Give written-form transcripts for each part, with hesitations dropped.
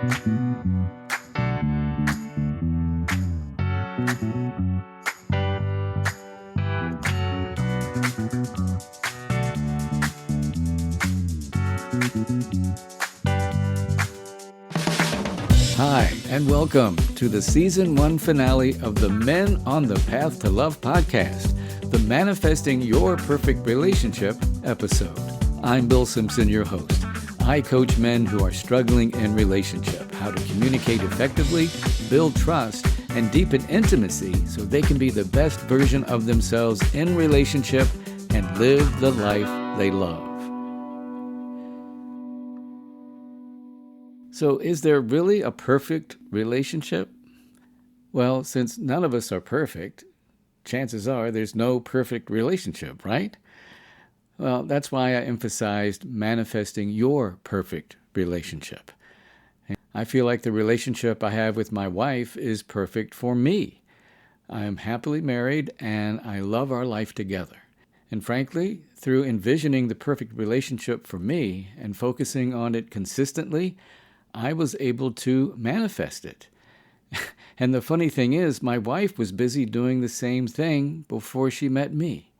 Hi, and welcome to the Season 1 finale of the Men on the Path to Love podcast, the Manifesting Your Perfect Relationship episode. I'm Bill Simpson, your host. I coach men who are struggling in relationship, how to communicate effectively, build trust, and deepen intimacy so they can be the best version of themselves in relationship and live the life they love. So is there really a perfect relationship? Well, since none of us are perfect, chances are there's no perfect relationship, right? Well, that's why I emphasized manifesting your perfect relationship. I feel like the relationship I have with my wife is perfect for me. I am happily married and I love our life together. And frankly, through envisioning the perfect relationship for me and focusing on it consistently, I was able to manifest it. And the funny thing is, my wife was busy doing the same thing before she met me.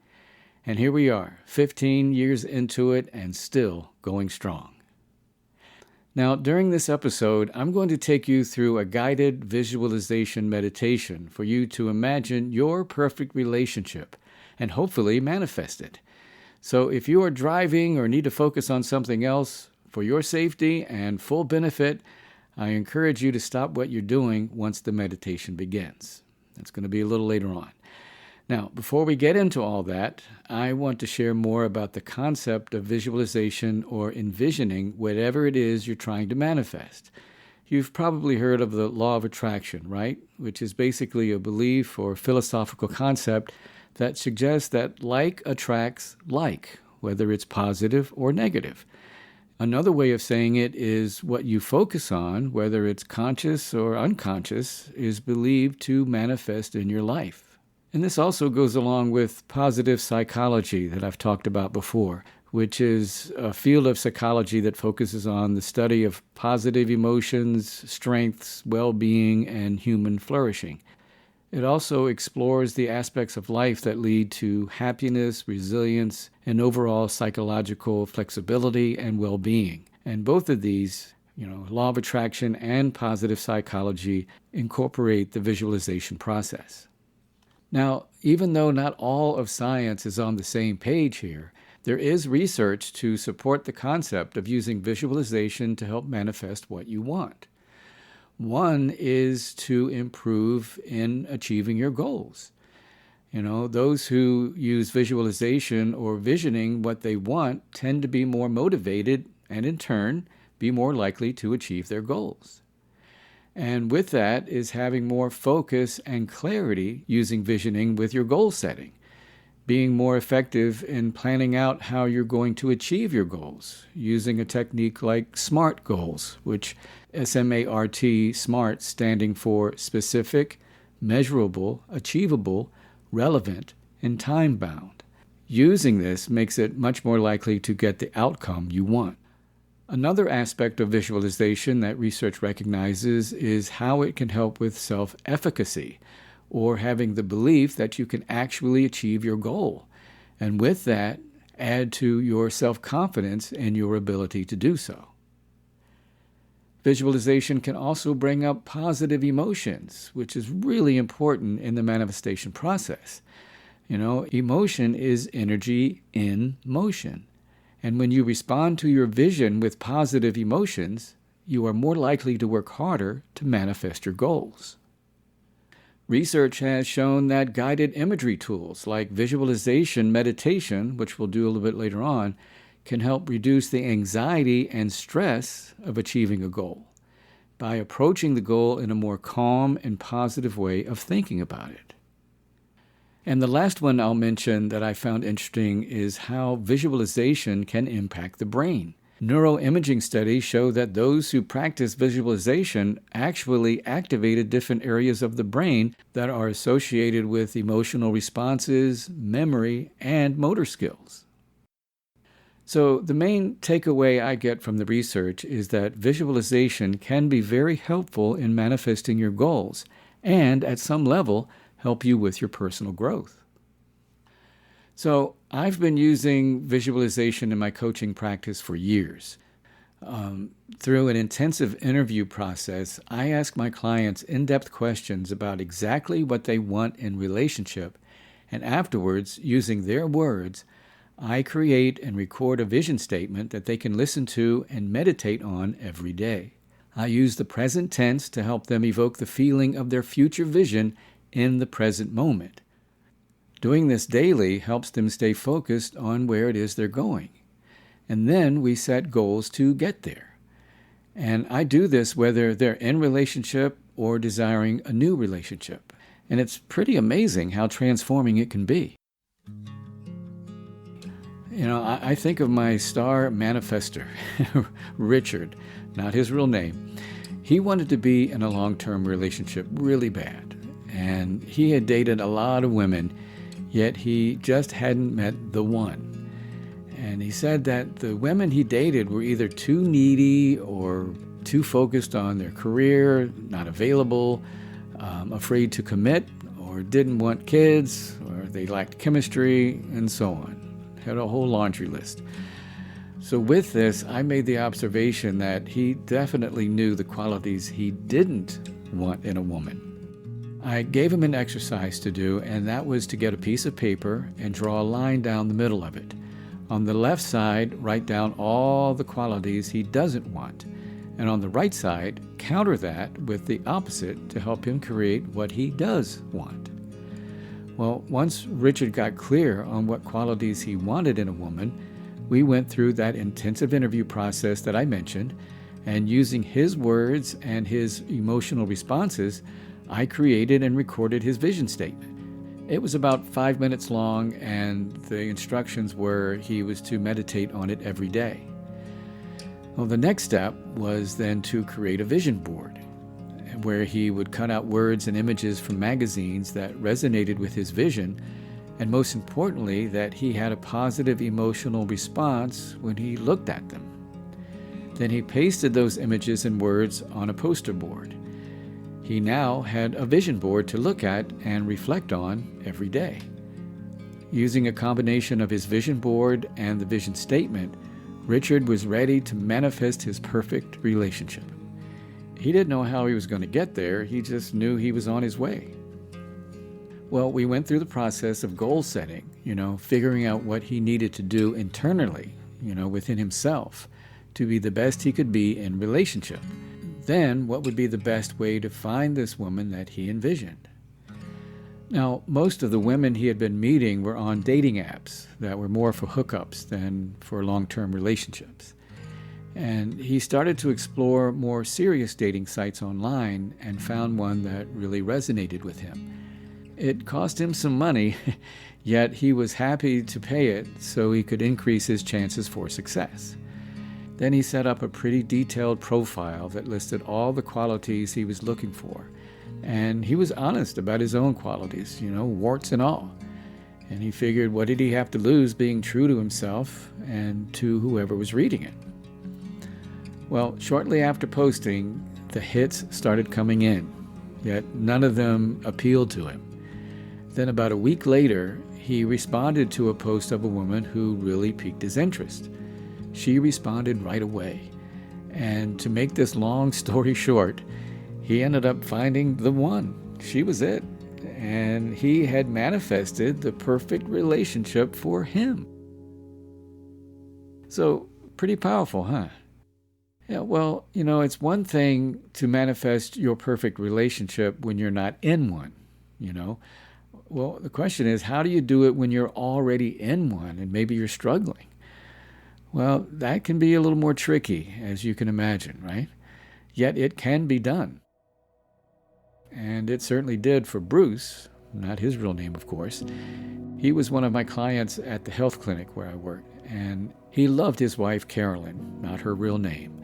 And here we are, 15 years into it and still going strong. Now, during this episode, I'm going to take you through a guided visualization meditation for you to imagine your perfect relationship and hopefully manifest it. So if you are driving or need to focus on something else, for your safety and full benefit, I encourage you to stop what you're doing once the meditation begins. That's going to be a little later on. Now, before we get into all that, I want to share more about the concept of visualization or envisioning whatever it is you're trying to manifest. You've probably heard of the law of attraction, right? Which is basically a belief or philosophical concept that suggests that like attracts like, whether it's positive or negative. Another way of saying it is what you focus on, whether it's conscious or unconscious, is believed to manifest in your life. And this also goes along with positive psychology that I've talked about before, which is a field of psychology that focuses on the study of positive emotions, strengths, well-being, and human flourishing. It also explores the aspects of life that lead to happiness, resilience, and overall psychological flexibility and well-being. And both of these, law of attraction and positive psychology, incorporate the visualization process. Now, even though not all of science is on the same page here, there is research to support the concept of using visualization to help manifest what you want. One is to improve in achieving your goals. Those who use visualization or visioning what they want tend to be more motivated and in turn be more likely to achieve their goals. And with that is having more focus and clarity using visioning with your goal setting, being more effective in planning out how you're going to achieve your goals, using a technique like SMART goals, which SMART, SMART standing for specific, measurable, achievable, relevant, and time-bound. Using this makes it much more likely to get the outcome you want. Another aspect of visualization that research recognizes is how it can help with self-efficacy, or having the belief that you can actually achieve your goal, and with that, add to your self-confidence in your ability to do so. Visualization can also bring up positive emotions, which is really important in the manifestation process. Emotion is energy in motion. And when you respond to your vision with positive emotions, you are more likely to work harder to manifest your goals. Research has shown that guided imagery tools like visualization meditation, which we'll do a little bit later on, can help reduce the anxiety and stress of achieving a goal by approaching the goal in a more calm and positive way of thinking about it. And the last one I'll mention that I found interesting is how visualization can impact the brain. Neuroimaging studies show that those who practice visualization actually activated different areas of the brain that are associated with emotional responses, memory, and motor skills. So, the main takeaway I get from the research is that visualization can be very helpful in manifesting your goals and, at some level, help you with your personal growth. So, I've been using visualization in my coaching practice for years. Through an intensive interview process, I ask my clients in depth questions about exactly what they want in relationship, and afterwards, using their words, I create and record a vision statement that they can listen to and meditate on every day. I use the present tense to help them evoke the feeling of their future vision in the present moment. Doing this daily helps them stay focused on where it is they're going. And then we set goals to get there. And I do this whether they're in relationship or desiring a new relationship. And it's pretty amazing how transforming it can be. I think of my star manifester, Richard, not his real name. He wanted to be in a long-term relationship really bad. And he had dated a lot of women, yet he just hadn't met the one. And he said that the women he dated were either too needy or too focused on their career, not available, afraid to commit, or didn't want kids, or they lacked chemistry, and so on. Had a whole laundry list. So with this, I made the observation that he definitely knew the qualities he didn't want in a woman. I gave him an exercise to do, and that was to get a piece of paper and draw a line down the middle of it. On the left side, write down all the qualities he doesn't want. And on the right side, counter that with the opposite to help him create what he does want. Well, once Richard got clear on what qualities he wanted in a woman, we went through that intensive interview process that I mentioned, and using his words and his emotional responses, I created and recorded his vision statement. It was about 5 minutes long, and the instructions were he was to meditate on it every day. Well, the next step was then to create a vision board, where he would cut out words and images from magazines that resonated with his vision, and most importantly, that he had a positive emotional response when he looked at them. Then he pasted those images and words on a poster board. He now had a vision board to look at and reflect on every day. Using a combination of his vision board and the vision statement, Richard was ready to manifest his perfect relationship. He didn't know how he was going to get there, he just knew he was on his way. Well, we went through the process of goal setting, figuring out what he needed to do internally, within himself, to be the best he could be in relationship. Then, what would be the best way to find this woman that he envisioned? Now, most of the women he had been meeting were on dating apps that were more for hookups than for long-term relationships. And he started to explore more serious dating sites online and found one that really resonated with him. It cost him some money, yet he was happy to pay it so he could increase his chances for success. Then he set up a pretty detailed profile that listed all the qualities he was looking for. And he was honest about his own qualities, warts and all. And he figured, what did he have to lose being true to himself and to whoever was reading it? Well, shortly after posting, the hits started coming in, yet none of them appealed to him. Then about a week later, he responded to a post of a woman who really piqued his interest. She responded right away. And to make this long story short, he ended up finding the one. She was it. And he had manifested the perfect relationship for him. So, pretty powerful, huh? Yeah, well, it's one thing to manifest your perfect relationship when you're not in one, Well, the question is, how do you do it when you're already in one and maybe you're struggling? Well, that can be a little more tricky, as you can imagine, right? Yet it can be done. And it certainly did for Bruce, not his real name, of course. He was one of my clients at the health clinic where I worked, and he loved his wife, Carolyn, not her real name.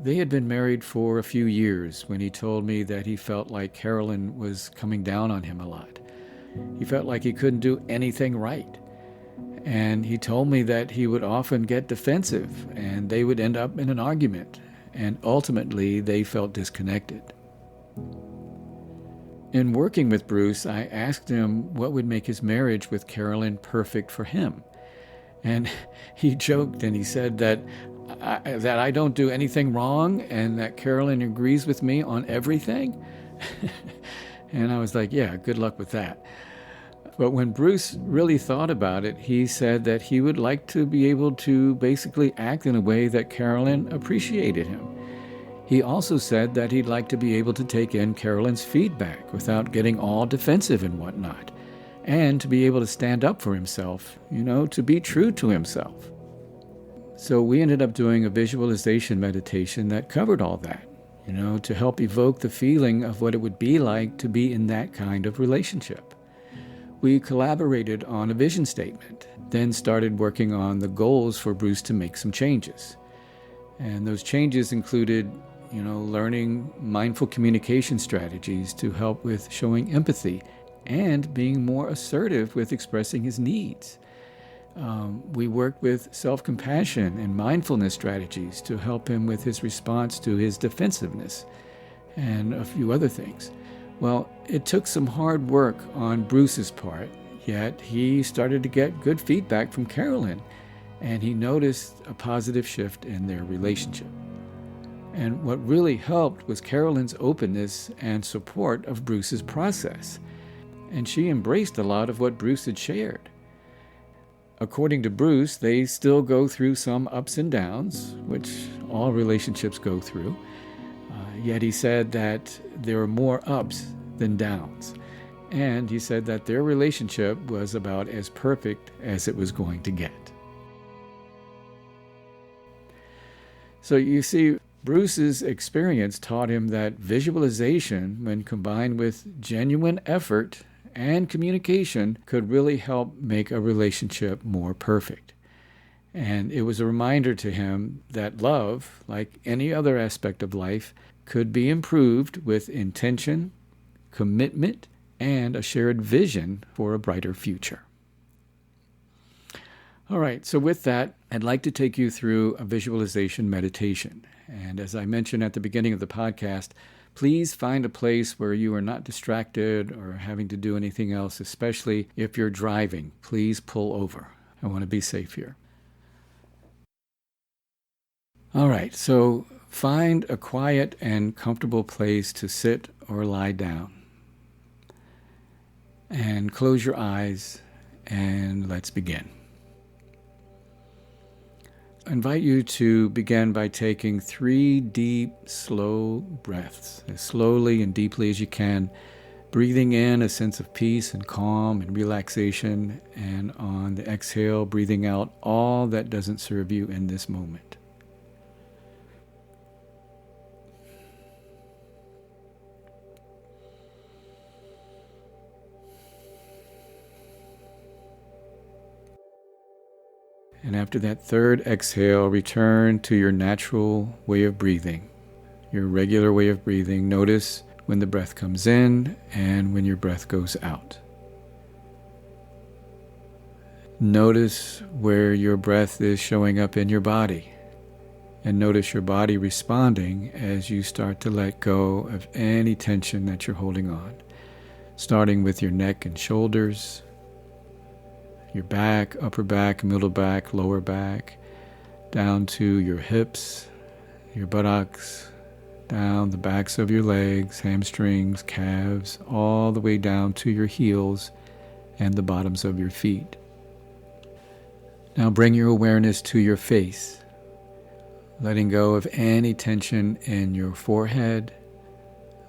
They had been married for a few years when he told me that he felt like Carolyn was coming down on him a lot. He felt like he couldn't do anything right. And he told me that he would often get defensive and they would end up in an argument. And ultimately, they felt disconnected. In working with Bruce, I asked him what would make his marriage with Carolyn perfect for him. And he joked and he said that I don't do anything wrong and that Carolyn agrees with me on everything. And I was like, yeah, good luck with that. But when Bruce really thought about it, he said that he would like to be able to basically act in a way that Carolyn appreciated him. He also said that he'd like to be able to take in Carolyn's feedback without getting all defensive and whatnot, and to be able to stand up for himself, to be true to himself. So we ended up doing a visualization meditation that covered all that, to help evoke the feeling of what it would be like to be in that kind of relationship. We collaborated on a vision statement, then started working on the goals for Bruce to make some changes. And those changes included, learning mindful communication strategies to help with showing empathy and being more assertive with expressing his needs. We worked with self-compassion and mindfulness strategies to help him with his response to his defensiveness and a few other things. Well, it took some hard work on Bruce's part, yet he started to get good feedback from Carolyn, and he noticed a positive shift in their relationship. And what really helped was Carolyn's openness and support of Bruce's process, and she embraced a lot of what Bruce had shared. According to Bruce, they still go through some ups and downs, which all relationships go through. Yet he said that there are more ups than downs. And he said that their relationship was about as perfect as it was going to get. So you see, Bruce's experience taught him that visualization, when combined with genuine effort and communication, could really help make a relationship more perfect. And it was a reminder to him that love, like any other aspect of life, could be improved with intention, commitment, and a shared vision for a brighter future. All right, so with that, I'd like to take you through a visualization meditation. And as I mentioned at the beginning of the podcast, please find a place where you are not distracted or having to do anything else, especially if you're driving. Please pull over. I want to be safe here. All right, so find a quiet and comfortable place to sit or lie down. And close your eyes and let's begin. I invite you to begin by taking 3 deep, slow breaths, as slowly and deeply as you can, breathing in a sense of peace and calm and relaxation, and on the exhale, breathing out all that doesn't serve you in this moment. And after that third exhale, return to your natural way of breathing, your regular way of breathing. Notice when the breath comes in and when your breath goes out. Notice where your breath is showing up in your body. And notice your body responding as you start to let go of any tension that you're holding on, starting with your neck and shoulders, your back, upper back, middle back, lower back, down to your hips, your buttocks, down the backs of your legs, hamstrings, calves, all the way down to your heels and the bottoms of your feet. Now bring your awareness to your face, letting go of any tension in your forehead,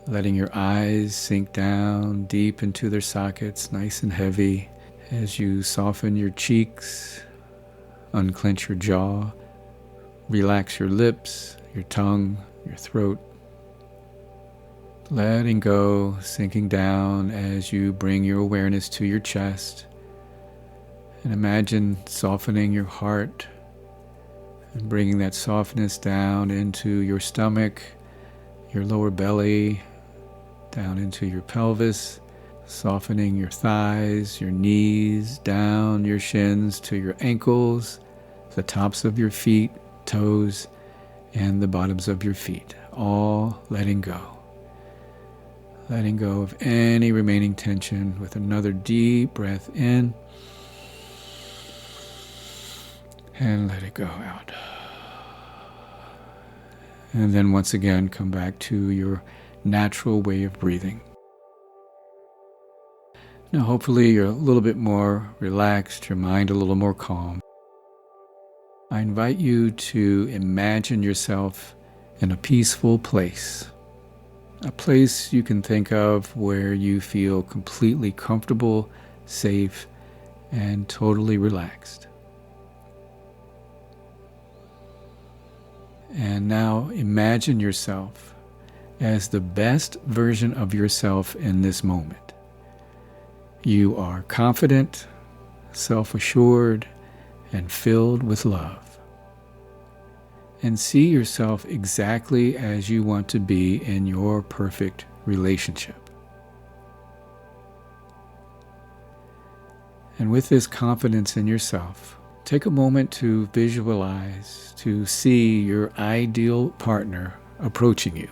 letting your eyes sink down deep into their sockets, nice and heavy, as you soften your cheeks, unclench your jaw, relax your lips, your tongue, your throat. Letting go, sinking down as you bring your awareness to your chest. And imagine softening your heart and bringing that softness down into your stomach, your lower belly, down into your pelvis, softening your thighs, your knees, down your shins to your ankles, the tops of your feet, toes, and the bottoms of your feet, all letting go. Letting go of any remaining tension with another deep breath in, and let it go out. And then once again, come back to your natural way of breathing. Now, hopefully you're a little bit more relaxed, your mind a little more calm. I invite you to imagine yourself in a peaceful place. A place you can think of where you feel completely comfortable, safe, and totally relaxed. And now imagine yourself as the best version of yourself in this moment. You are confident, self-assured, and filled with love. And see yourself exactly as you want to be in your perfect relationship. And with this confidence in yourself, take a moment to visualize, to see your ideal partner approaching you,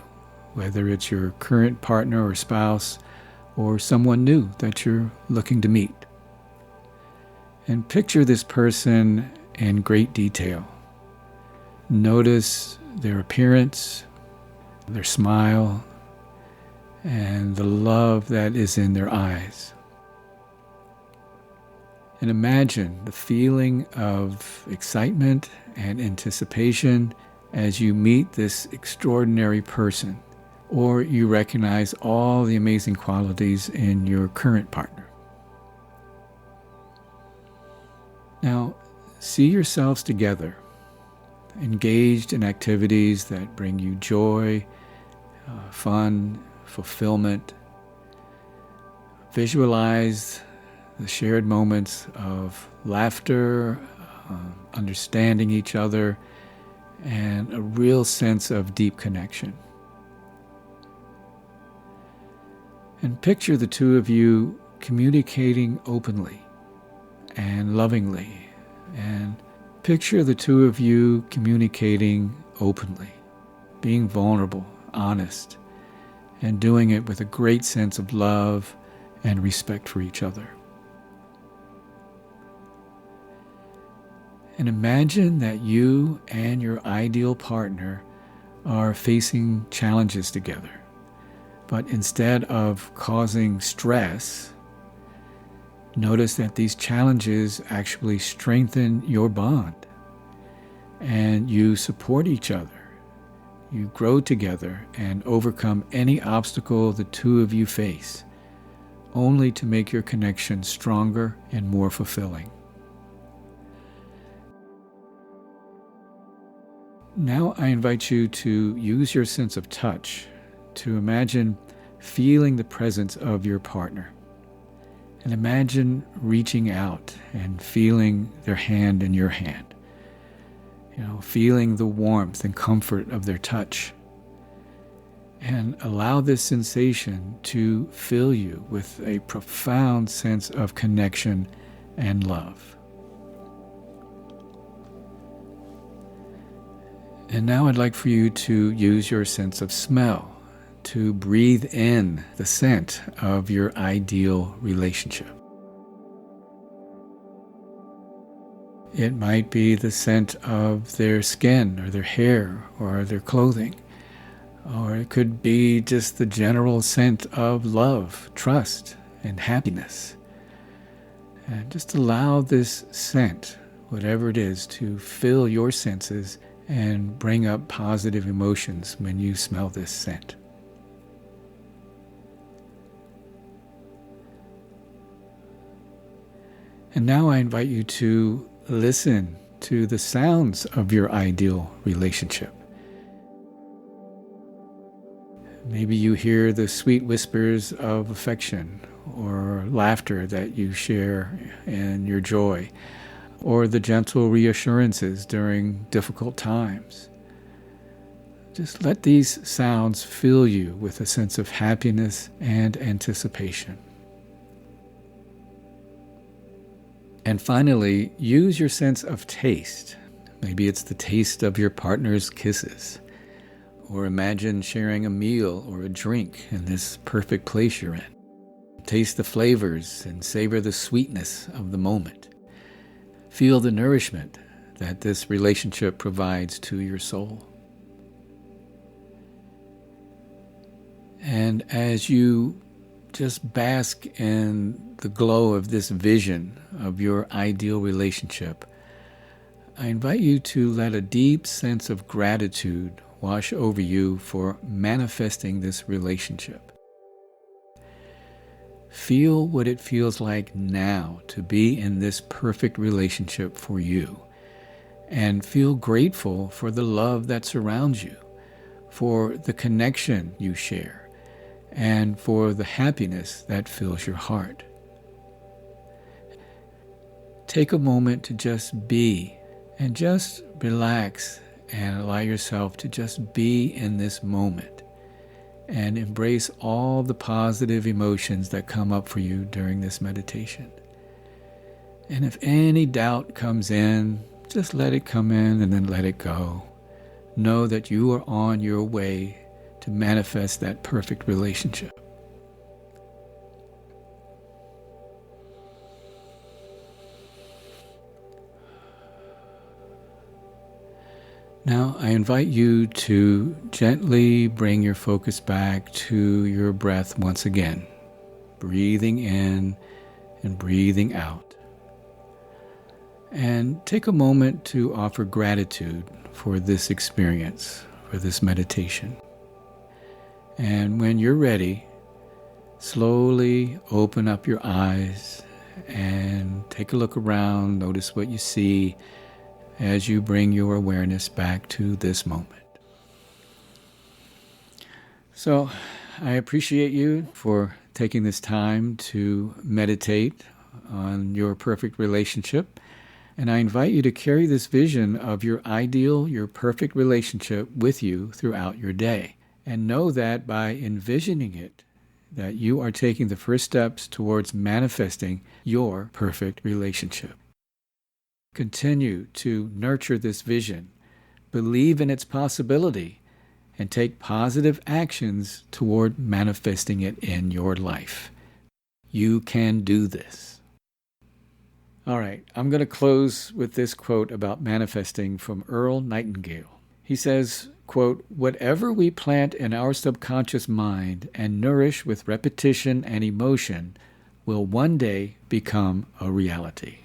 whether it's your current partner or spouse or someone new that you're looking to meet. And picture this person in great detail. Notice their appearance, their smile, and the love that is in their eyes. And imagine the feeling of excitement and anticipation as you meet this extraordinary person, or you recognize all the amazing qualities in your current partner. Now, see yourselves together, engaged in activities that bring you joy, fun, fulfillment. Visualize the shared moments of laughter, understanding each other, and a real sense of deep connection. And picture the two of you communicating openly and lovingly, and picture the two of you communicating openly, being vulnerable, honest, and doing it with a great sense of love and respect for each other. And imagine that you and your ideal partner are facing challenges together. But instead of causing stress, notice that these challenges actually strengthen your bond. And you support each other. You grow together and overcome any obstacle the two of you face, only to make your connection stronger and more fulfilling. Now I invite you to use your sense of touch to imagine feeling the presence of your partner. And imagine reaching out and feeling their hand in your hand. Feeling the warmth and comfort of their touch. And allow this sensation to fill you with a profound sense of connection and love. And now I'd like for you to use your sense of smell to breathe in the scent of your ideal relationship. It might be the scent of their skin or their hair or their clothing, or it could be just the general scent of love, trust, and happiness. And just allow this scent, whatever it is, to fill your senses and bring up positive emotions when you smell this scent. And now I invite you to listen to the sounds of your ideal relationship. Maybe you hear the sweet whispers of affection or laughter that you share in your joy, or the gentle reassurances during difficult times. Just let these sounds fill you with a sense of happiness and anticipation. And finally, use your sense of taste. Maybe it's the taste of your partner's kisses. Or imagine sharing a meal or a drink in this perfect place you're in. Taste the flavors and savor the sweetness of the moment. Feel the nourishment that this relationship provides to your soul. And as you just bask in the glow of this vision of your ideal relationship, I invite you to let a deep sense of gratitude wash over you for manifesting this relationship. Feel what it feels like now to be in this perfect relationship for you, and feel grateful for the love that surrounds you, for the connection you share, and for the happiness that fills your heart. Take a moment to just be, and just relax and allow yourself to just be in this moment and embrace all the positive emotions that come up for you during this meditation. And if any doubt comes in, just let it come in and then let it go. Know that you are on your way to manifest that perfect relationship. Now, I invite you to gently bring your focus back to your breath once again, breathing in and breathing out. And take a moment to offer gratitude for this experience, for this meditation. And when you're ready, slowly open up your eyes and take a look around. Notice what you see as you bring your awareness back to this moment. So, I appreciate you for taking this time to meditate on your perfect relationship. And I invite you to carry this vision of your ideal, your perfect relationship with you throughout your day. And know that by envisioning it, that you are taking the first steps towards manifesting your perfect relationship. Continue to nurture this vision, believe in its possibility, and take positive actions toward manifesting it in your life. You can do this. All right, I'm going to close with this quote about manifesting from Earl Nightingale. He says, quote, "Whatever we plant in our subconscious mind and nourish with repetition and emotion will one day become a reality."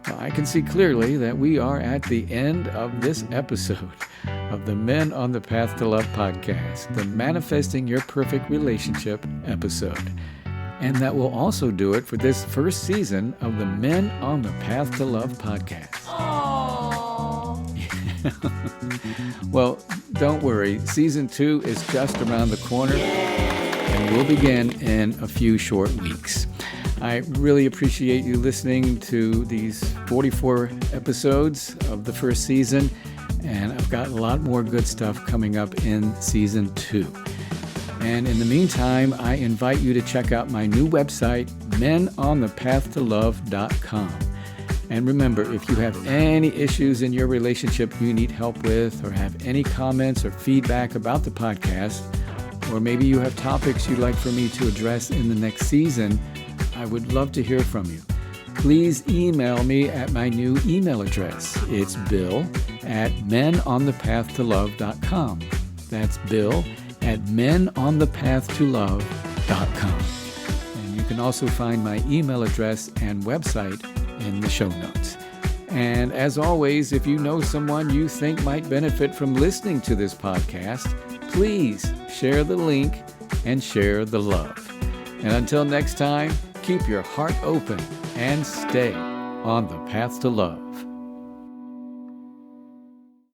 Well, I can see clearly that we are at the end of this episode of the Men on the Path to Love podcast, the Manifesting Your Perfect Relationship episode. And that will also do it for this first season of the Men on the Path to Love podcast. Well, don't worry. Season 2 is just around the corner, and we'll begin in a few short weeks. I really appreciate you listening to these 44 episodes of the first season, and I've got a lot more good stuff coming up in Season 2. And in the meantime, I invite you to check out my new website, menonthepathtolove.com. And remember, if you have any issues in your relationship you need help with, or have any comments or feedback about the podcast, or maybe you have topics you'd like for me to address in the next season, I would love to hear from you. Please email me at my new email address. It's bill@menonthepathtolove.com. That's bill@menonthepathtolove.com. And you can also find my email address and website in the show notes. And as always, if you know someone you think might benefit from listening to this podcast, please share the link and share the love. And until next time, keep your heart open and stay on the path to love.